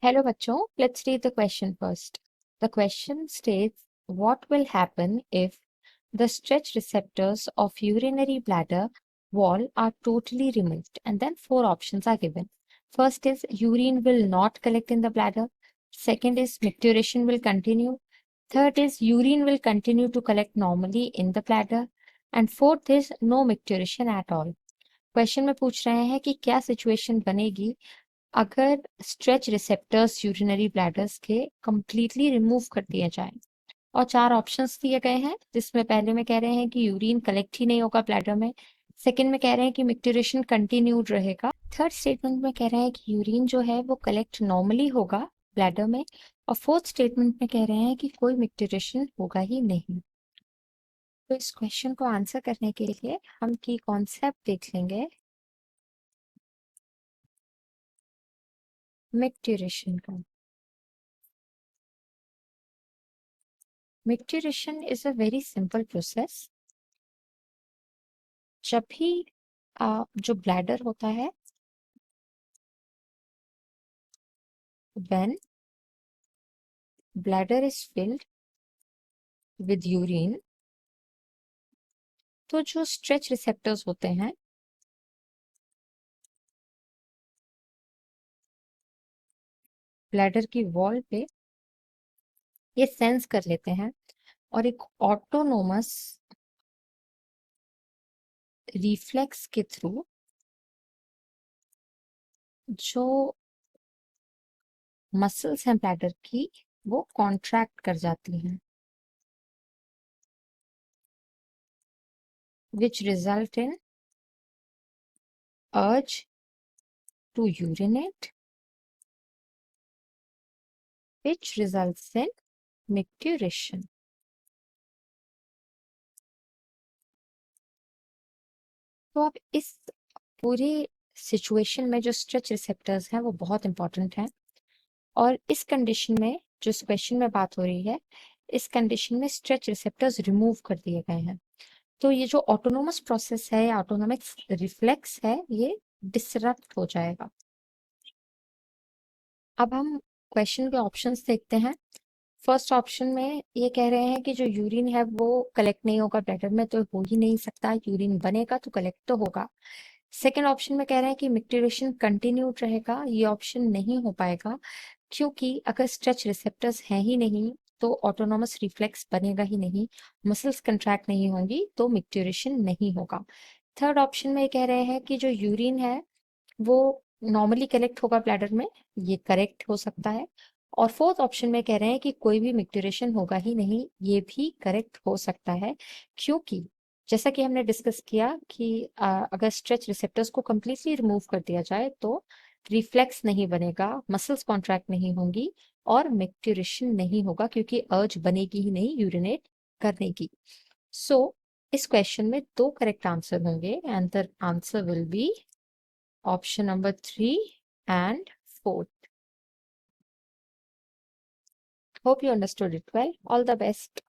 Hello bachcho, let's read the question first. The question states, what will happen if the stretch receptors of urinary bladder wall are totally removed? And then four options are given. First is urine will not collect in the bladder. Second is micturition will continue. Third is urine will continue to collect normally in the bladder. And fourth is no micturition at all. Question में पूछ रहे हैं कि क्या situation बनेगी अगर stretch receptors urinary bladders के completely remove कर दिए जाएं। और चार ऑप्शंस दिए गए हैं, जिसमें पहले में कह रहे हैं कि यूरिन कलेक्ट ही नहीं होगा ब्लैडर में। सेकंड में कह रहे हैं कि मिक्टुरेशन कंटिन्यूड रहेगा। थर्ड स्टेटमेंट में कह रहे हैं कि यूरिन जो है वो कलेक्ट नॉर्मली होगा ब्लैडर में। और फोर्थ स्टेटमेंट में कह रहे हैं कि कोई मिक्टुरेशन होगा ही नहीं। तो इस क्वेश्चन को आंसर करने के लिए हम की कॉन्सेप्ट देख लेंगे मिक्टुरेशन का। Micturition is a very simple process. जब भी जो ब्लैडर होता है, when bladder is filled with urine, तो जो स्ट्रेच रिसेप्टर्स होते हैं ब्लैडर की वॉल पे, ये सेंस कर लेते हैं और एक ऑटोनोमस रिफ्लेक्स के थ्रू जो मसल्स हैं ब्लैडर की, वो कॉन्ट्रैक्ट कर जाती हैं, which result in urge to urinate, which results in micturition. तो अब इस पूरी सिचुएशन में जो स्ट्रेच रिसेप्टर्स हैं वो बहुत इंपॉर्टेंट हैं। और इस कंडीशन में, जो इस क्वेश्चन में बात हो रही है, इस कंडीशन में स्ट्रेच रिसेप्टर्स रिमूव कर दिए गए हैं। तो ये जो ऑटोनोमस प्रोसेस है या ऑटोनोमिक रिफ्लेक्स है, ये डिसरप्ट हो जाएगा। अब हम क्वेश्चन के ऑप्शंस देखते हैं। फर्स्ट ऑप्शन में ये कह रहे हैं कि जो यूरिन है वो कलेक्ट नहीं होगा ब्लैडर में, तो हो ही नहीं सकता। यूरिन बनेगा तो कलेक्ट तो होगा। सेकेंड ऑप्शन में कह रहे हैं कि मिक्टुरेशन कंटिन्यूड रहेगा। ये ऑप्शन नहीं हो पाएगा, क्योंकि अगर स्ट्रेच रिसेप्टर्स हैं ही नहीं तो ऑटोनोमस रिफ्लेक्स बनेगा ही नहीं, मसल्स कंट्रैक्ट नहीं होंगी, तो मिक्टुरेशन नहीं होगा। थर्ड ऑप्शन में कह रहे हैं कि जो यूरिन है वो नॉर्मली कलेक्ट होगा ब्लैडर में, ये करेक्ट हो सकता है। और फोर्थ ऑप्शन में कह रहे हैं कि कोई भी मिक्टुरेशन होगा ही नहीं, ये भी करेक्ट हो सकता है, क्योंकि जैसा कि हमने डिस्कस किया कि अगर स्ट्रेच रिसेप्टर्स को कम्प्लीटली रिमूव कर दिया जाए तो रिफ्लेक्स नहीं बनेगा, मसल्स कॉन्ट्रैक्ट नहीं होंगी और मिक्टुरेशन नहीं होगा, क्योंकि अर्ज बनेगी ही नहीं यूरिनेट करने की। सो इस क्वेश्चन में दो करेक्ट आंसर होंगे, and the answer will be option number 3 and 4. Hope you understood it well. All the best.